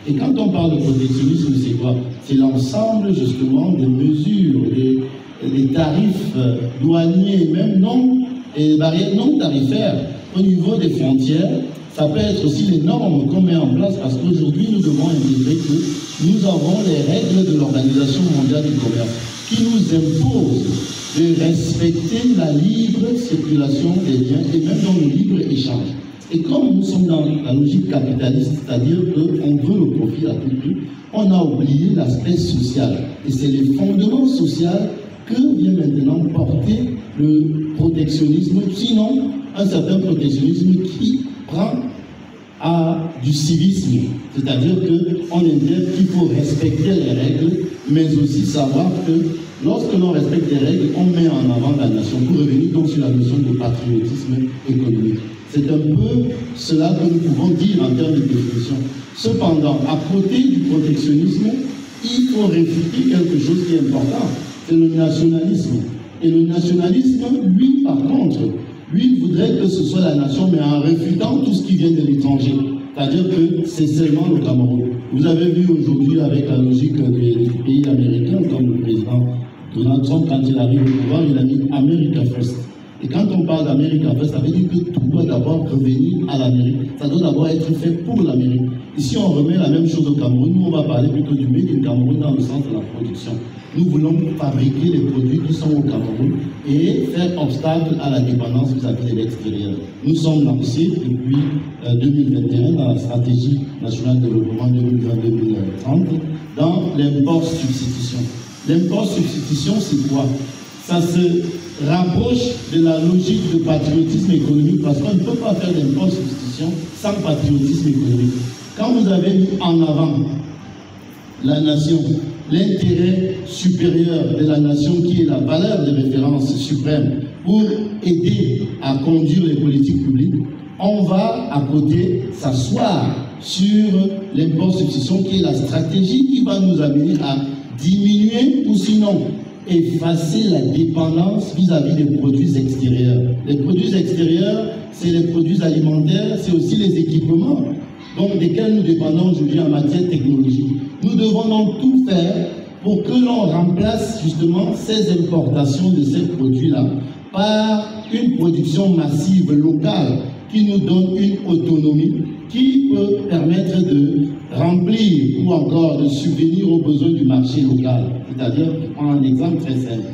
Et quand on parle de protectionnisme, c'est quoi? C'est l'ensemble justement des mesures, des tarifs douaniers, même non, et des barrières non tarifaires au niveau des frontières. Ça peut être aussi les normes qu'on met en place, parce qu'aujourd'hui nous devons intégrer que nous avons les règles de l'Organisation mondiale du commerce qui nous imposent de respecter la libre circulation des biens et même dans le libre échange. Et comme nous sommes dans la logique capitaliste, c'est-à-dire qu'on veut le profit à tout prix, on a oublié l'aspect social. Et c'est les fondements sociaux que vient maintenant porter le protectionnisme, sinon un certain protectionnisme qui prend à du civisme. C'est-à-dire qu'on intègre qu'il faut respecter les règles, mais aussi savoir que lorsque l'on respecte les règles, on met en avant la nation. Pour revenir donc sur la notion de patriotisme économique. C'est un peu cela que nous pouvons dire en termes de définition. Cependant, à côté du protectionnisme, il faut réfuter quelque chose qui est important, c'est le nationalisme. Et le nationalisme, lui, par contre, lui, il voudrait que ce soit la nation, mais en réfutant tout ce qui vient de l'étranger. C'est-à-dire que c'est seulement le Cameroun. Vous avez vu aujourd'hui, avec la logique des pays américains, comme le président Donald Trump, quand il arrive au pouvoir, il a mis America First. Et quand on parle d'Amérique, en fait, ça veut dire que tout doit d'abord revenir à l'Amérique. Ça doit d'abord être fait pour l'Amérique. Et si on remet la même chose au Cameroun, nous, on va parler plutôt du Made in Cameroun dans le sens de la production. Nous voulons fabriquer les produits qui sont au Cameroun et faire obstacle à la dépendance vis-à-vis de l'extérieur. Nous sommes lancés depuis 2021 dans la stratégie nationale de développement 2020-2030 dans l'import-substitution. L'import-substitution, c'est quoi? Ça se rapproche de la logique de patriotisme économique, parce qu'on ne peut pas faire d'import-substitution sans patriotisme économique. Quand vous avez mis en avant la nation, l'intérêt supérieur de la nation qui est la valeur de référence suprême pour aider à conduire les politiques publiques, on va à côté s'asseoir sur l'import-substitution qui est la stratégie qui va nous amener à diminuer ou sinon effacer la dépendance vis-à-vis des produits extérieurs. Les produits extérieurs, c'est les produits alimentaires, c'est aussi les équipements donc desquels nous dépendons aujourd'hui en matière technologique. Nous devons donc tout faire pour que l'on remplace justement ces importations de ces produits-là par une production massive locale qui nous donne une autonomie qui peut permettre de remplir ou encore de subvenir aux besoins du marché local. C'est-à-dire, je prends un exemple très simple.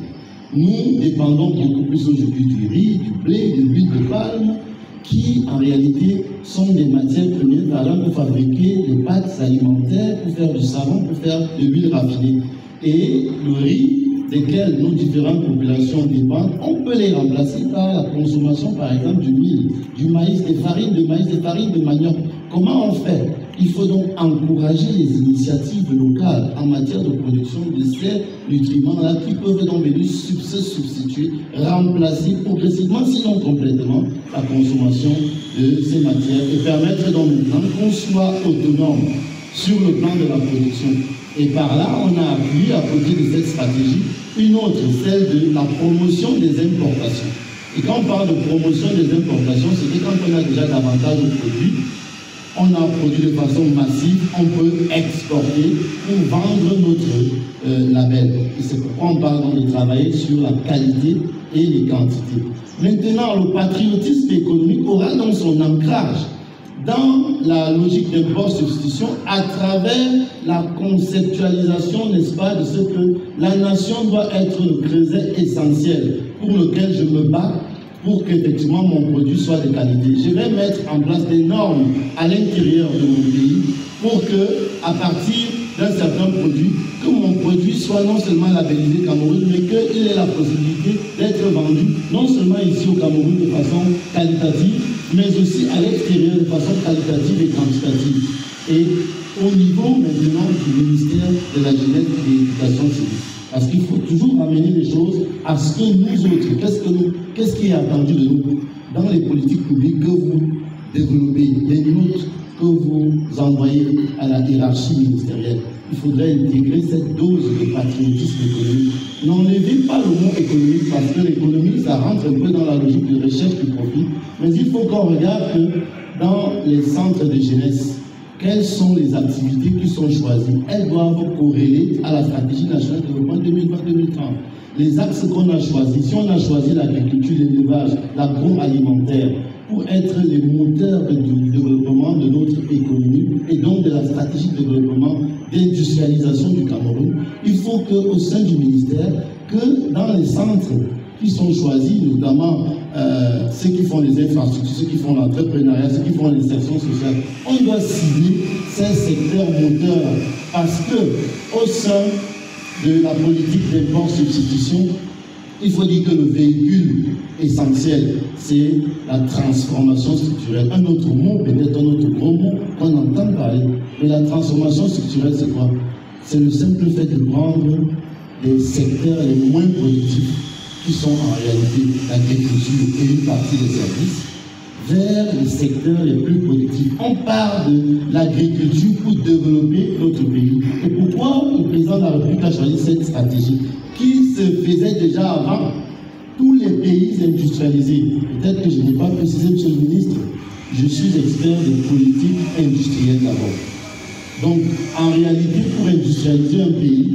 Nous dépendons beaucoup plus aujourd'hui du riz, du blé, de l'huile de palme, qui en réalité sont des matières premières valeurs pour fabriquer des pâtes alimentaires, pour faire du savon, pour faire de l'huile raffinée. Et le riz, desquels nos différentes populations dépendent, on peut les remplacer par la consommation, par exemple, du mil, du maïs, des farines de maïs, des farines de manioc. Comment on fait? Il faut donc encourager les initiatives locales en matière de production de ces nutriments-là qui peuvent donc venir se substituer, remplacer progressivement, sinon complètement, la consommation de ces matières et permettre donc maintenant qu'on soit autonome sur le plan de la production. Et par là, on a appuyé à côté de cette stratégie une autre, celle de la promotion des importations. Et quand on parle de promotion des importations, c'est que quand on a déjà davantage de produits, on a produit de façon massive, on peut exporter pour vendre notre label. Et c'est pourquoi on parle donc de travailler sur la qualité et les quantités. Maintenant, le patriotisme économique aura donc son ancrage dans la logique d'import-substitution à travers la conceptualisation, n'est-ce pas, de ce que la nation doit être le creuset essentiel pour lequel je me bats pour qu'effectivement mon produit soit de qualité. Je vais mettre en place des normes à l'intérieur de mon pays pour que, à partir d'un certain produit, que mon produit soit non seulement labellisé Cameroun, mais qu'il ait la possibilité d'être vendu non seulement ici au Cameroun de façon qualitative, mais aussi à l'extérieur de façon qualitative et quantitative. Et au niveau maintenant du ministère de la Jeunesse et de l'Éducation civique. Parce qu'il faut toujours amener les choses à ce que nous autres, qu'est-ce qui est attendu de nous dans les politiques publiques que vous développez, les notes que vous envoyez à la hiérarchie ministérielle. Il faudrait intégrer cette dose de patriotisme économique. N'enlevez pas le mot économique parce que l'économie, ça rentre un peu dans la logique de recherche du profit. Mais il faut qu'on regarde que dans les centres de jeunesse, quelles sont les activités qui sont choisies. Elles doivent corréler à la stratégie nationale de développement 2020-2030. Les axes qu'on a choisis, si on a choisi l'agriculture, l'élevage, l'agroalimentaire, pour être les moteurs du développement de notre économie et donc de la stratégie de développement d'industrialisation du Cameroun, il faut qu'au sein du ministère, que dans les centres qui sont choisis, notamment ceux qui font les infrastructures, ceux qui font l'entrepreneuriat, ceux qui font l'insertion sociale, on doit cibler ces secteurs moteurs parce que au sein de la politique d'import-substitution, il faut dire que le véhicule essentiel, c'est la transformation structurelle. Un autre mot, peut-être un autre gros mot qu'on entend parler. Mais la transformation structurelle, c'est quoi? C'est le simple fait de prendre les secteurs les moins productifs, qui sont en réalité l'agriculture et une partie des services, vers les secteurs les plus productifs. On part de l'agriculture pour développer notre pays. Et pourquoi le président de la République a choisi cette stratégie qui se faisait déjà avant tous les pays industrialisés? Peut-être que je n'ai pas précisé, monsieur le ministre, je suis expert de politique industrielle d'abord. Donc, en réalité, pour industrialiser un pays,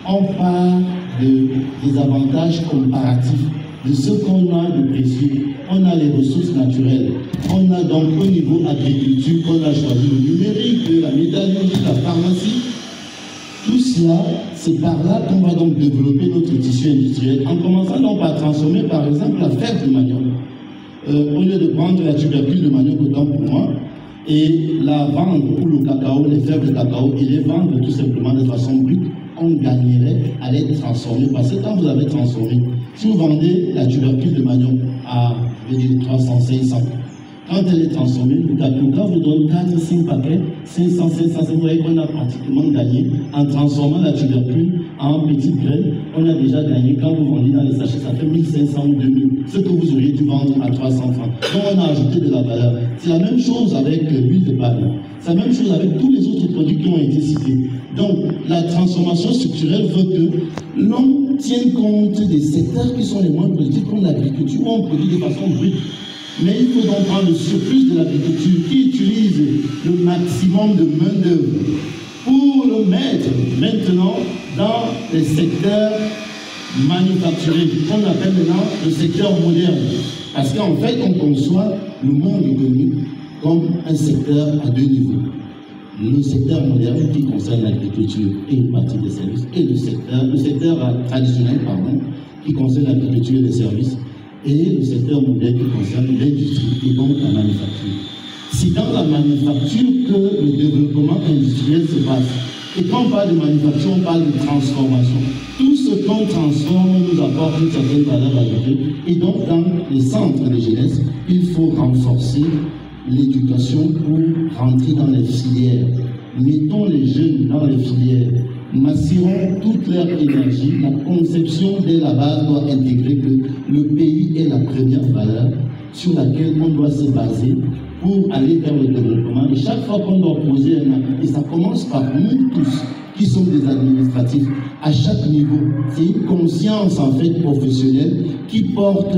on part des avantages comparatifs, de ce qu'on a de précieux. On a les ressources naturelles. On a donc au niveau agriculture, on a choisi le numérique, la métallurgie, la pharmacie. Tout cela, c'est par là qu'on va donc développer notre tissu industriel, en commençant donc par transformer par exemple la fève de manioc. Au lieu de prendre la tubercule de manioc autant pour moi, et la vendre pour le cacao, les fèves de cacao, et les vendre tout simplement de façon brute, on gagnerait à les transformer. Parce que quand vous avez transformé, si vous vendez la tubercule de manioc à 300, 500, quand elle est transformée, le Capuca vous donne 4, 5 paquets, 500, 500, vous voyez qu'on a pratiquement gagné en transformant la tubercule en petites graines. On a déjà gagné, quand vous vendez dans les sachets, ça fait 1500 ou 2000, ce que vous auriez dû vendre à 300 francs. Donc on a ajouté de la valeur. C'est la même chose avec l'huile de palme. C'est la même chose avec tous les autres produits qui ont été cités. Donc la transformation structurelle veut que l'on tienne compte des secteurs qui sont les moins productifs, comme l'agriculture, où on produit de façon brute. Mais il faut donc prendre le surplus de l'agriculture qui utilise le maximum de main-d'œuvre pour le mettre maintenant dans les secteurs manufacturés, qu'on appelle maintenant le secteur moderne. Parce qu'en fait, on conçoit le monde économique comme un secteur à deux niveaux. Le secteur moderne qui concerne l'agriculture et une partie des services, et le secteur traditionnel, qui concerne l'agriculture et les services, et le secteur moderne qui concerne l'industrie et donc la manufacture. C'est dans la manufacture que le développement industriel se passe. Et quand on parle de manufacture, on parle de transformation. Tout ce qu'on transforme nous apporte une certaine valeur ajoutée. Et donc, dans les centres de jeunesse, il faut renforcer l'éducation pour rentrer dans les filières. Mettons les jeunes dans les filières. Massirons toute leur énergie. La conception dès la base doit intégrer que le pays est la première valeur sur laquelle on doit se baser pour aller vers le développement. Et chaque fois qu'on doit poser un acte, et ça commence par nous tous, qui sommes des administratifs, à chaque niveau, c'est une conscience en fait professionnelle qui porte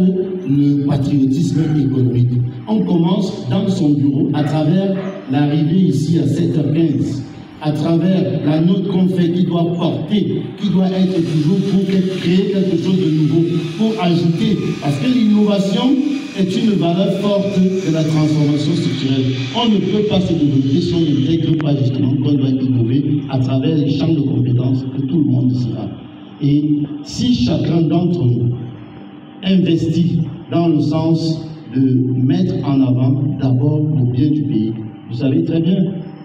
le patriotisme économique. On commence dans son bureau à travers l'arrivée ici à 7h15, à travers la note qu'on fait qui doit porter, qui doit être toujours pour créer quelque chose de nouveau, pour ajouter, parce que l'innovation est une valeur forte de la transformation structurelle. On ne peut pas se développer si on n'intègre pas justement qu'on doit innover à travers les champs de compétences que tout le monde sera. Et si chacun d'entre nous investit dans le sens de mettre en avant d'abord le bien du pays, vous savez très bien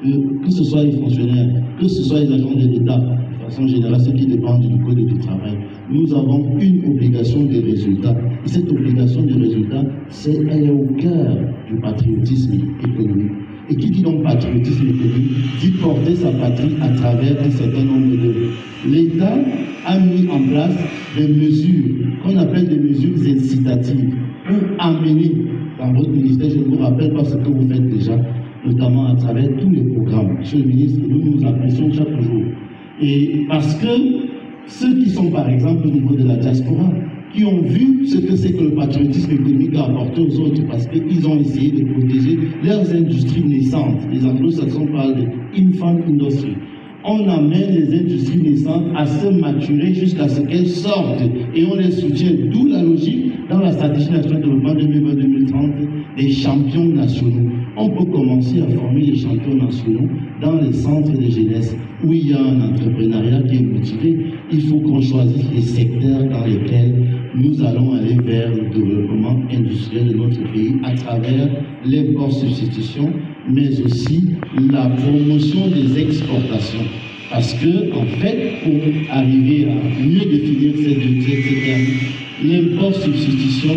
que ce soit les fonctionnaires, que ce soit les agents de l'État, de façon générale, ceux qui dépendent du code du travail, nous avons une obligation de résultat. Et cette obligation de résultat, elle est au cœur du patriotisme économique. Et qui dit donc patriotisme économique, dit porter sa patrie à travers un certain nombre d'œuvres. L'État a mis en place des mesures qu'on appelle des mesures incitatives pour amener dans votre ministère, je ne vous rappelle pas ce que vous faites déjà, notamment à travers tous les programmes. Monsieur le ministre, nous nous apprécions chaque jour. Et parce que ceux qui sont par exemple au niveau de la diaspora, qui ont vu ce que c'est que le patriotisme économique a apporté aux autres, parce qu'ils ont essayé de protéger leurs industries naissantes. Les anglo-saxons parlent de infant industry. On amène les industries naissantes à se maturer jusqu'à ce qu'elles sortent et on les soutient. D'où la logique dans la stratégie nationale de développement 2020-2030 des champions nationaux. On peut commencer à former les champions nationaux dans les centres de jeunesse où il y a un entrepreneuriat qui est motivé. Il faut qu'on choisisse les secteurs dans lesquels nous allons aller vers le développement industriel de notre pays à travers l'import-substitution, mais aussi la promotion des exportations. Parce que, en fait, pour arriver à mieux définir ces termes, l'import-substitution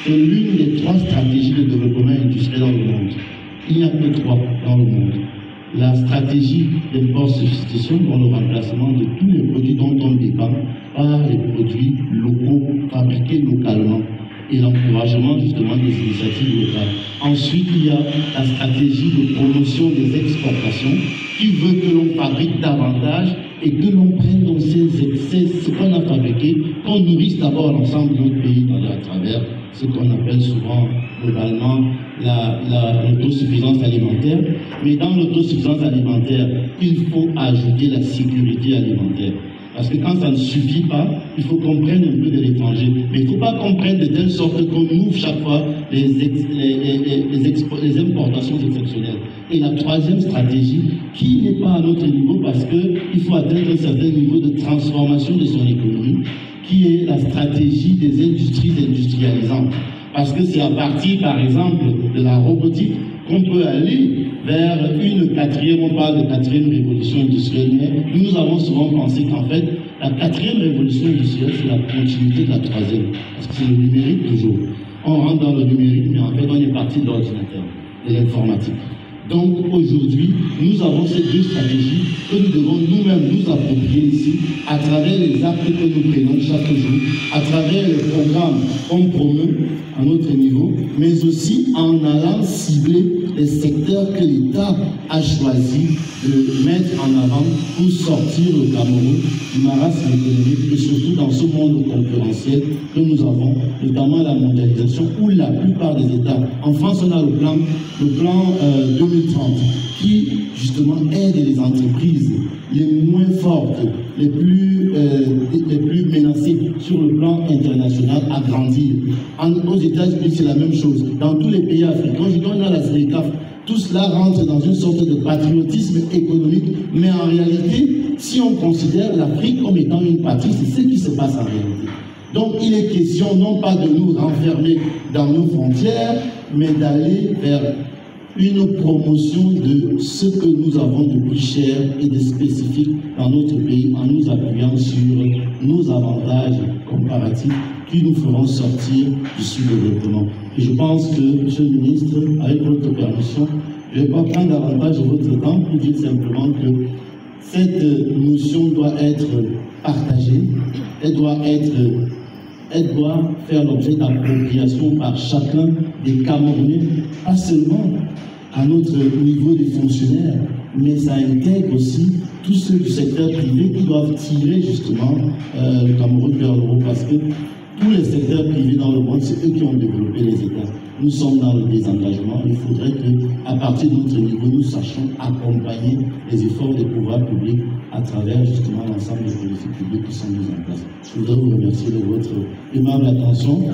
est l'une des 3 stratégies de développement industriel dans le monde. Il n'y a que 3 dans le monde. La stratégie d'import-substitution dans le remplacement de tous les produits dont on dépend par les produits locaux, fabriqués localement, et l'encouragement justement des initiatives locales. Ensuite, il y a la stratégie de promotion des exportations qui veut que l'on fabrique davantage et que l'on prenne dans ces excès ce qu'on a fabriqué, qu'on nourrisse d'abord l'ensemble de notre pays à travers ce qu'on appelle souvent globalement l'autosuffisance alimentaire. Mais dans l'autosuffisance alimentaire, il faut ajouter la sécurité alimentaire. Parce que quand ça ne suffit pas, il faut qu'on prenne un peu de l'étranger. Mais il ne faut pas qu'on prenne de telle sorte qu'on ouvre chaque fois les importations exceptionnelles. Et la 3e stratégie, qui n'est pas à notre niveau parce qu'il faut atteindre un certain niveau de transformation de son économie, qui est la stratégie des industries industrialisantes. Parce que c'est à partir, par exemple, de la robotique qu'on peut aller vers une 4e, on parle de 4e révolution industrielle, mais nous avons souvent pensé qu'en fait, la 4e révolution industrielle, c'est la continuité de la 3e, parce que c'est le numérique toujours. On rentre dans le numérique, mais en fait, on est parti de l'ordinateur, de l'informatique. Donc aujourd'hui, nous avons ces 2 stratégies que nous devons nous-mêmes nous approprier ici, à travers les actes que nous prenons chaque jour, à travers les programmes qu'on promeut à notre niveau, mais aussi en allant cibler les secteurs que l'État a choisi de mettre en avant pour sortir le Cameroun du marasme économique et surtout dans ce monde concurrentiel que nous avons, notamment la mondialisation où la plupart des États, en France on a le plan 2030 qui justement aide les entreprises les moins fortes, les plus menacées sur le plan international à grandir. Aux États-Unis, c'est la même chose. Dans tous les pays africains, on a la ZLECAf, tout cela rentre dans une sorte de patriotisme économique, mais en réalité, si on considère l'Afrique comme étant une patrie, c'est ce qui se passe en réalité. Donc il est question non pas de nous renfermer dans nos frontières, mais d'aller vers une promotion de ce que nous avons de plus cher et de spécifique dans notre pays en nous appuyant sur nos avantages comparatifs qui nous feront sortir du sous-développement. Et je pense que, Monsieur le Ministre, avec votre permission, je ne vais pas prendre davantage de votre temps pour dire simplement que cette notion doit être partagée, elle doit faire l'objet d'appropriation par chacun des Camerounais, pas seulement à notre niveau des fonctionnaires, mais ça intègre aussi tous ceux du secteur privé qui doivent tirer justement le Cameroun vers l'euro, parce que tous les secteurs privés dans le monde, c'est eux qui ont développé les États. Nous sommes dans le désengagement. Il faudrait qu'à partir de notre niveau, nous sachions accompagner les efforts des pouvoirs publics à travers justement l'ensemble des politiques publiques qui sont mises en place. Je voudrais vous remercier de votre aimable attention.